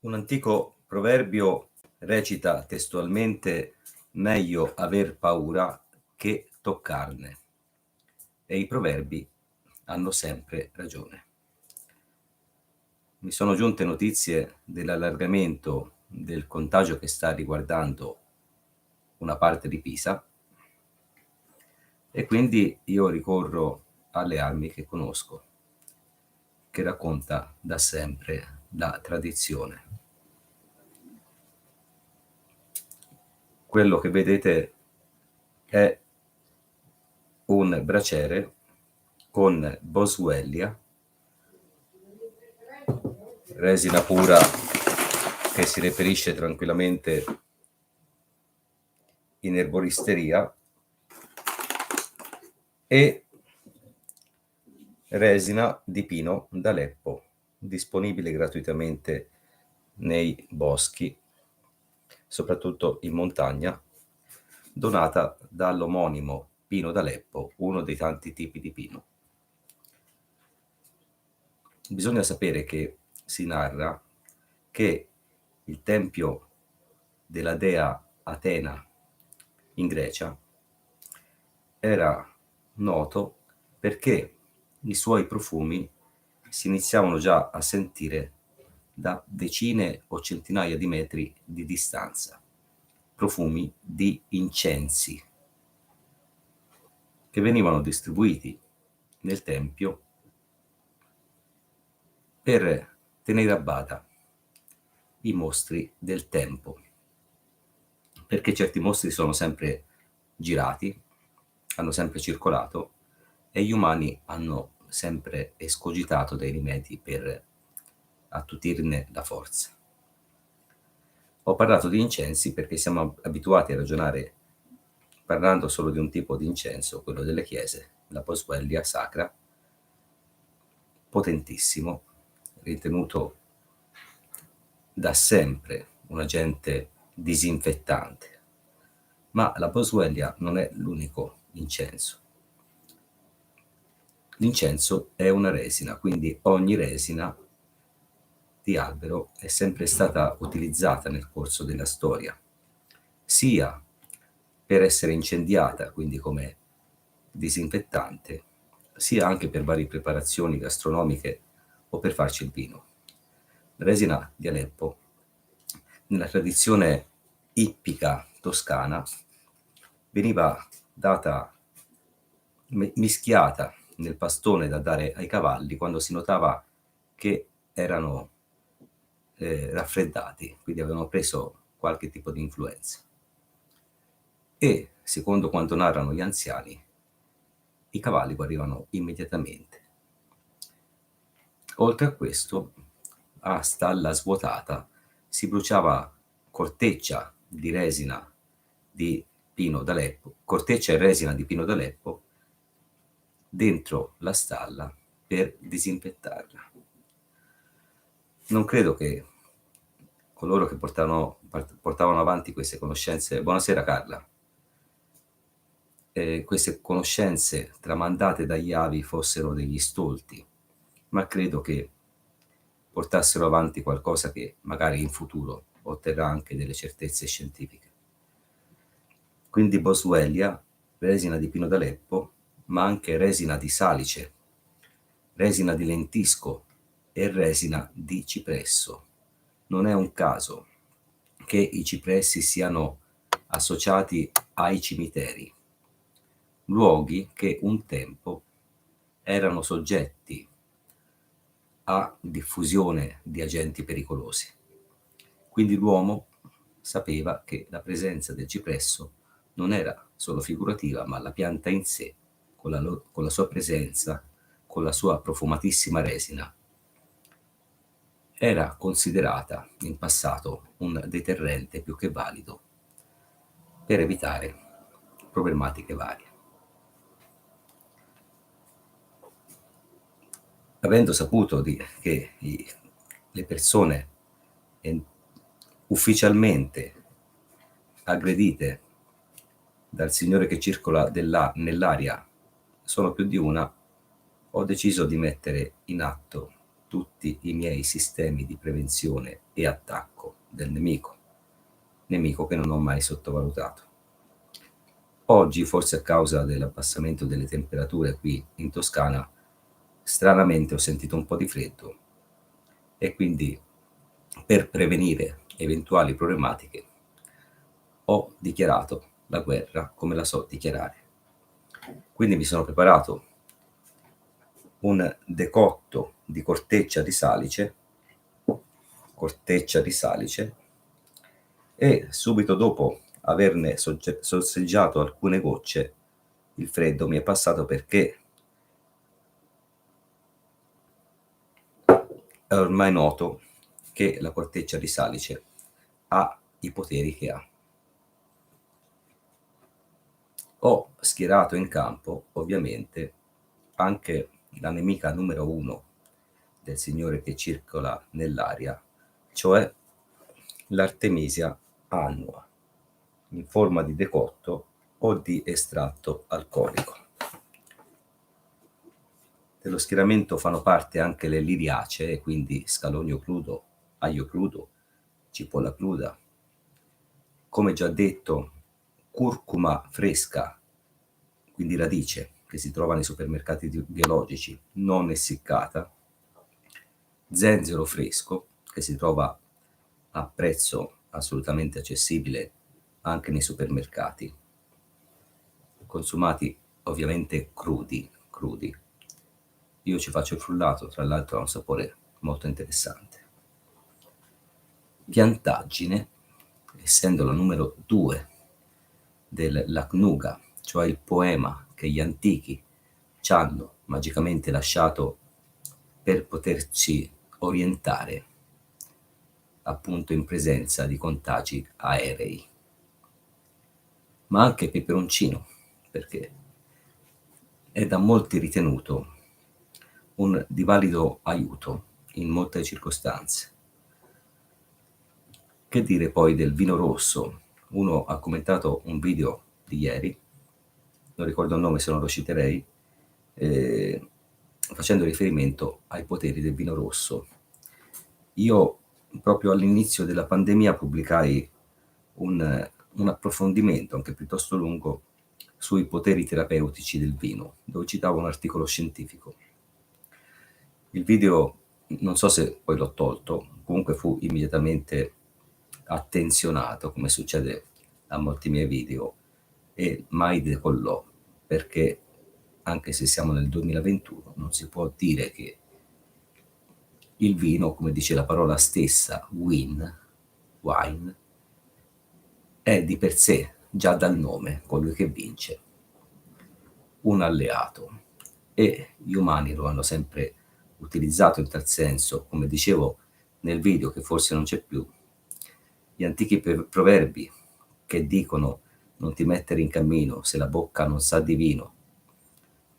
Un antico proverbio recita testualmente: meglio aver paura che toccarne. E i proverbi hanno sempre ragione. Mi sono giunte notizie dell'allargamento del contagio che sta riguardando una parte di Pisa e quindi io ricorro alle armi che conosco, che racconta da sempre la tradizione. Quello che vedete è un braciere con boswellia, resina pura che si reperisce tranquillamente in erboristeria, e resina di pino d'Aleppo, disponibile gratuitamente nei boschi, soprattutto in montagna, donata dall'omonimo pino d'Aleppo, uno dei tanti tipi di pino. Bisogna sapere che si narra che il tempio della dea Atena in Grecia era noto perché i suoi profumi si iniziavano già a sentire da decine o centinaia di metri di distanza, profumi di incensi che venivano distribuiti nel tempio per tenere a bada i mostri del tempo, perché certi mostri sono sempre girati, hanno sempre circolato e gli umani hanno sempre escogitato dei rimedi per attutirne la forza. Ho parlato di incensi perché siamo abituati a ragionare parlando solo di un tipo di incenso, quello delle chiese, la boswellia sacra, potentissimo, ritenuto da sempre un agente disinfettante. Ma la boswellia non è l'unico incenso. L'incenso è una resina, quindi ogni resina di albero è sempre stata utilizzata nel corso della storia, sia per essere incendiata, quindi come disinfettante, sia anche per varie preparazioni gastronomiche o per farci il vino. La resina di Aleppo, nella tradizione ippica toscana, veniva data mischiata nel pastone da dare ai cavalli quando si notava che erano raffreddati, quindi avevano preso qualche tipo di influenza. E, secondo quanto narrano gli anziani, i cavalli guarivano immediatamente. Oltre a questo, a stalla svuotata si bruciava corteccia di resina di pino d'Aleppo, corteccia e resina di pino d'Aleppo dentro la stalla per disinfettarla. Non credo che coloro che portavano avanti queste conoscenze, buonasera Carla, queste conoscenze tramandate dagli avi fossero degli stolti, ma credo che portassero avanti qualcosa che magari in futuro otterrà anche delle certezze scientifiche. Quindi boswellia, resina di pino d'Aleppo, ma anche resina di salice, resina di lentisco e resina di cipresso. Non è un caso che i cipressi siano associati ai cimiteri, luoghi che un tempo erano soggetti a diffusione di agenti pericolosi. Quindi l'uomo sapeva che la presenza del cipresso non era solo figurativa, ma la pianta in sé, con la sua presenza, con la sua profumatissima resina, era considerata in passato un deterrente più che valido per evitare problematiche varie. Avendo saputo che le persone ufficialmente aggredite dal signore che circola nell'aria sono più di una, ho deciso di mettere in atto tutti i miei sistemi di prevenzione e attacco del nemico che non ho mai sottovalutato. Oggi, forse a causa dell'abbassamento delle temperature qui in Toscana, stranamente ho sentito un po' di freddo e quindi, per prevenire eventuali problematiche, ho dichiarato la guerra come la so dichiarare. Quindi mi sono preparato un decotto di corteccia di salice, e subito dopo averne sorseggiato alcune gocce, il freddo mi è passato, perché è ormai noto che la corteccia di salice ha i poteri che ha. Ho schierato in campo, ovviamente, anche la nemica numero 1 del Signore che circola nell'aria, cioè l'Artemisia annua, in forma di decotto o di estratto alcolico. Dello schieramento fanno parte anche le liriacee, quindi scalogno crudo, aglio crudo, cipolla cruda, come già detto, curcuma fresca, quindi radice, che si trova nei supermercati biologici, non essiccata, zenzero fresco, che si trova a prezzo assolutamente accessibile anche nei supermercati, consumati ovviamente crudi. Io ci faccio il frullato, tra l'altro ha un sapore molto interessante. Piantaggine, essendo la numero 2 dell'Acnuga, cioè il poema che gli antichi ci hanno magicamente lasciato per poterci orientare appunto in presenza di contagi aerei. Ma anche peperoncino, perché è da molti ritenuto un di valido aiuto in molte circostanze. Che dire poi del vino rosso? Uno ha commentato un video di ieri, non ricordo il nome, se non lo citerei, facendo riferimento ai poteri del vino rosso. Io proprio all'inizio della pandemia pubblicai un approfondimento anche piuttosto lungo sui poteri terapeutici del vino, dove citavo un articolo scientifico. Il video, non so se poi l'ho tolto, comunque fu immediatamente attenzionato, come succede a molti miei video, e mai decollò, perché anche se siamo nel 2021 non si può dire che il vino, come dice la parola stessa, wine, è di per sé, già dal nome, colui che vince, un alleato. E gli umani lo hanno sempre utilizzato in tal senso, come dicevo nel video che forse non c'è più. Gli antichi proverbi che dicono non ti mettere in cammino se la bocca non sa di vino,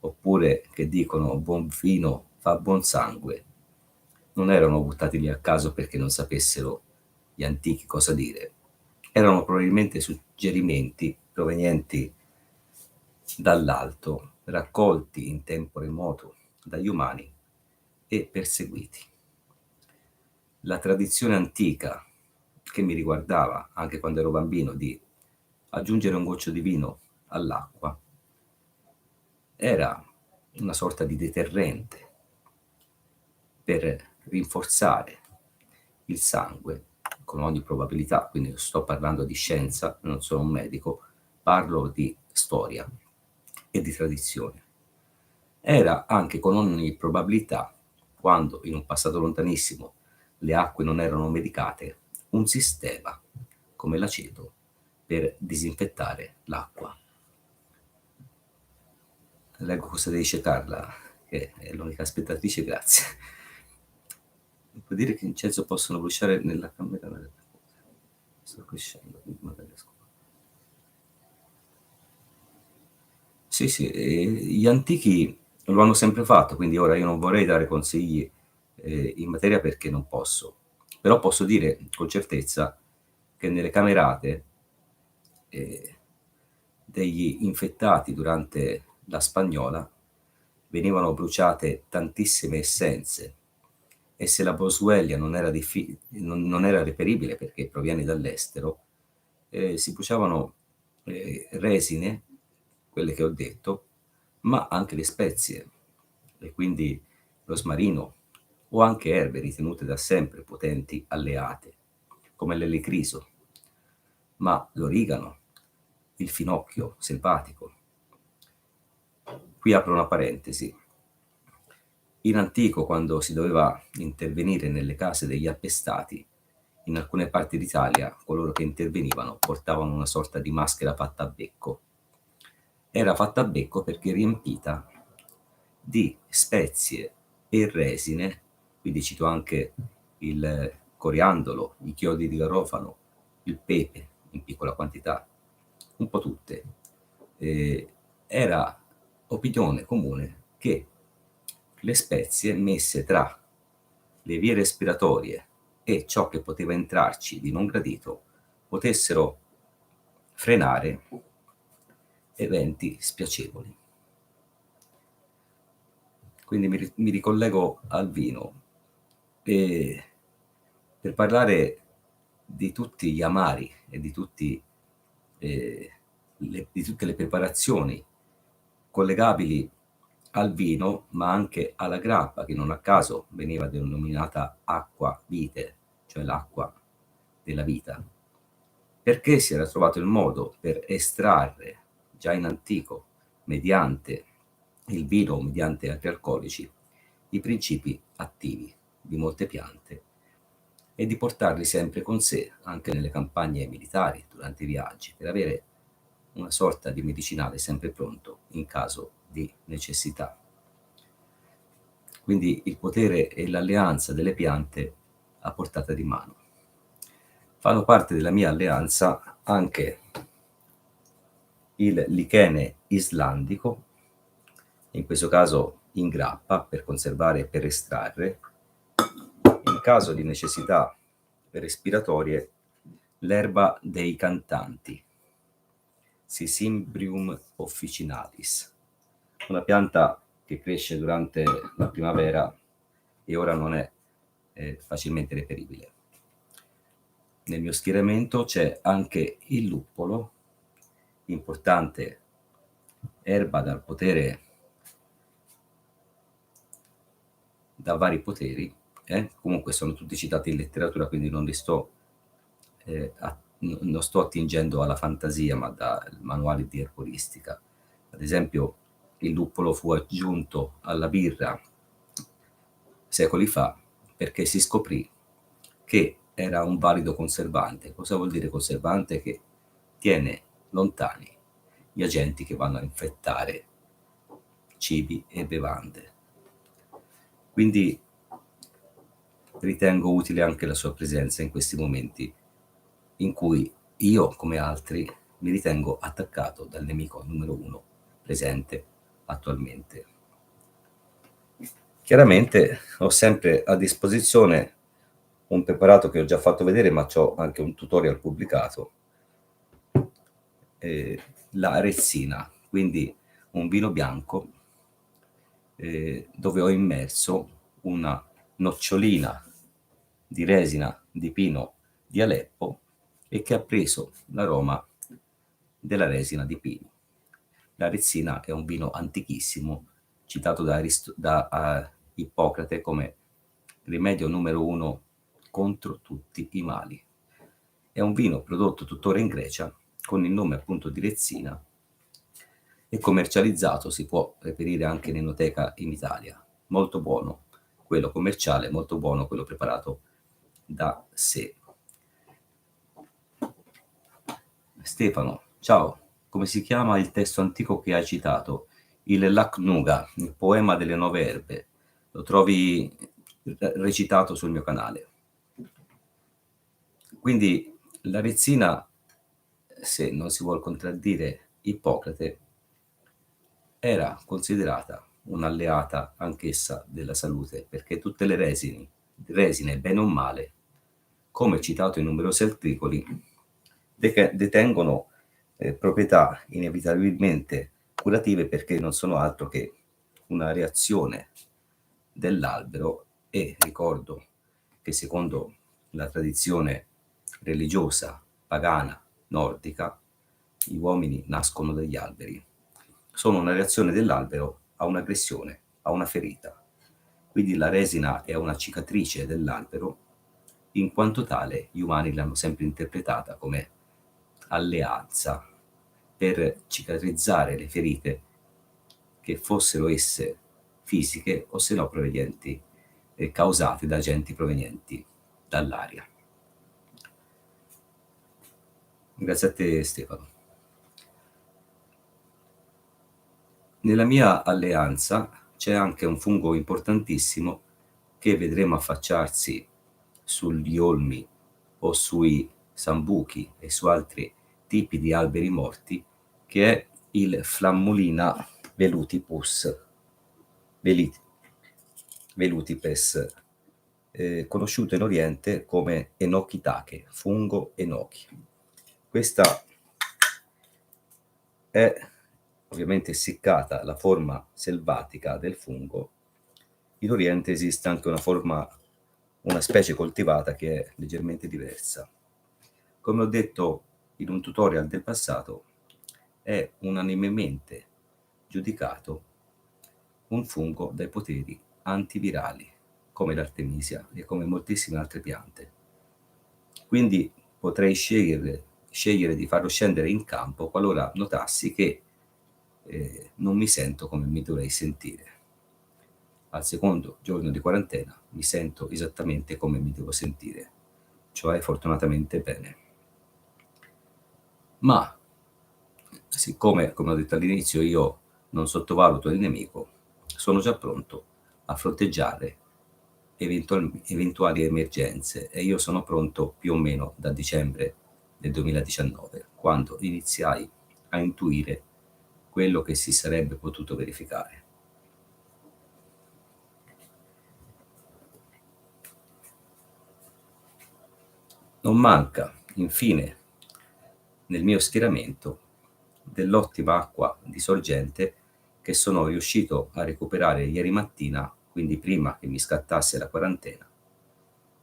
oppure che dicono buon vino fa buon sangue, non erano buttati lì a caso perché non sapessero gli antichi cosa dire. Erano probabilmente suggerimenti provenienti dall'alto, raccolti in tempo remoto dagli umani e perseguiti. La tradizione antica, che mi riguardava anche quando ero bambino, di aggiungere un goccio di vino all'acqua, era una sorta di deterrente per rinforzare il sangue, con ogni probabilità, quindi sto parlando di scienza, non sono un medico, parlo di storia e di tradizione. Era anche con ogni probabilità, quando in un passato lontanissimo le acque non erano medicate, un sistema come l'aceto per disinfettare l'acqua. Leggo cosa dice Carla, che è l'unica spettatrice, grazie. Può dire che incenso possono bruciare nella camera delle cose. Sto crescendo, quindi magari ascolto. Sì, sì, gli antichi lo hanno sempre fatto, quindi ora io non vorrei dare consigli in materia perché non posso, però posso dire con certezza che nelle camerate degli infettati durante la spagnola venivano bruciate tantissime essenze e se la Boswellia non era reperibile perché proviene dall'estero, si bruciavano resine, quelle che ho detto, ma anche le spezie, e quindi rosmarino, o anche erbe ritenute da sempre potenti alleate, come l'elicriso, ma l'origano, il finocchio selvatico. Qui apro una parentesi. In antico, quando si doveva intervenire nelle case degli appestati, in alcune parti d'Italia coloro che intervenivano portavano una sorta di maschera fatta a becco. Era fatta a becco perché riempita di spezie e resine, quindi cito anche il coriandolo, i chiodi di garofano, il pepe in piccola quantità, un po' tutte. Era opinione comune che le spezie messe tra le vie respiratorie e ciò che poteva entrarci di non gradito potessero frenare eventi spiacevoli. Quindi mi ricollego al vino e per parlare di tutti gli amari e di tutte le preparazioni collegabili al vino, ma anche alla grappa, che non a caso veniva denominata acqua vite, cioè l'acqua della vita, perché si era trovato il modo per estrarre già in antico, mediante il vino, mediante altri alcolici, i principi attivi di molte piante e di portarli sempre con sé anche nelle campagne militari, durante i viaggi, per avere una sorta di medicinale sempre pronto in caso di necessità. Quindi il potere e l'alleanza delle piante a portata di mano. Fanno parte della mia alleanza anche il lichene islandico, in questo caso in grappa per conservare e per estrarre, in caso di necessità respiratorie, l'erba dei cantanti, Sisimbrium officinalis, una pianta che cresce durante la primavera e ora non è facilmente reperibile. Nel mio schieramento c'è anche il luppolo, importante erba dal potere, da vari poteri, comunque sono tutti citati in letteratura, quindi non sto attingendo alla fantasia, ma da manuali di erboristica. Ad esempio, il luppolo fu aggiunto alla birra secoli fa perché si scoprì che era un valido conservante. Cosa vuol dire conservante? Che tiene lontani gli agenti che vanno a infettare cibi e bevande. Quindi ritengo utile anche la sua presenza in questi momenti in cui io, come altri, mi ritengo attaccato dal nemico numero 1 presente attualmente. Chiaramente ho sempre a disposizione un preparato che ho già fatto vedere, ma c'ho anche un tutorial pubblicato, la Rezzina, quindi un vino bianco dove ho immerso una nocciolina di resina di pino di Aleppo e che ha preso l'aroma della resina di pino. La Rezzina è un vino antichissimo, citato da Ippocrate come rimedio numero 1 contro tutti i mali. È un vino prodotto tuttora in Grecia con il nome appunto di Rezzina e commercializzato, si può reperire anche in enoteca in Italia. Molto buono quello commerciale, molto buono quello preparato da sé. Stefano, ciao. Come si chiama il testo antico che hai citato? Il Lacnuga, il poema delle 9 erbe. Lo trovi recitato sul mio canale. Quindi la Rezzina, se non si vuol contraddire Ippocrate, era considerata un'alleata anch'essa della salute, perché tutte le resine, bene o male, come citato in numerosi articoli, detengono proprietà inevitabilmente curative perché non sono altro che una reazione dell'albero E ricordo che secondo la tradizione religiosa pagana nordica, gli uomini nascono dagli alberi. Sono una reazione dell'albero a un'aggressione, a una ferita. Quindi la resina è una cicatrice dell'albero, in quanto tale gli umani l'hanno sempre interpretata come alleanza per cicatrizzare le ferite, che fossero esse fisiche o se no provenienti e causate da agenti provenienti dall'aria. Grazie a te Stefano. Nella mia alleanza c'è anche un fungo importantissimo che vedremo affacciarsi sugli olmi o sui sambuchi e su altri tipi di alberi morti, che è il Flammulina velutipus, velutipes, conosciuto in Oriente come Enokitake, fungo enoki. Questa è ovviamente essiccata la forma selvatica del fungo. In Oriente esiste anche una specie coltivata che è leggermente diversa. Come ho detto in un tutorial del passato, è unanimemente giudicato un fungo dai poteri antivirali, come l'artemisia e come moltissime altre piante. Quindi potrei scegliere di farlo scendere in campo qualora notassi che non mi sento come mi dovrei sentire. Al secondo giorno di quarantena mi sento esattamente come mi devo sentire, cioè fortunatamente bene. Ma siccome, come ho detto all'inizio, io non sottovaluto il nemico, sono già pronto a fronteggiare eventuali emergenze, e io sono pronto più o meno da dicembre del 2019, quando iniziai a intuire quello che si sarebbe potuto verificare. Non manca, infine, nel mio schieramento dell'ottima acqua di sorgente che sono riuscito a recuperare ieri mattina, quindi prima che mi scattasse la quarantena,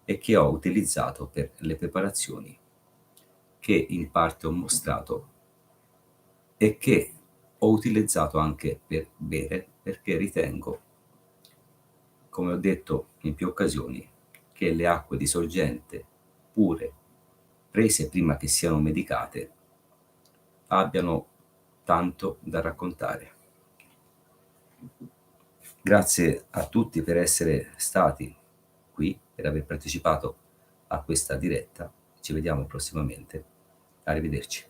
e che ho utilizzato per le preparazioni che in parte ho mostrato e che ho utilizzato anche per bere, perché ritengo, come ho detto in più occasioni, che le acque di sorgente pure, prese prima che siano medicate, abbiano tanto da raccontare. Grazie a tutti per essere stati qui, per aver partecipato a questa diretta. Ci vediamo prossimamente. Arrivederci.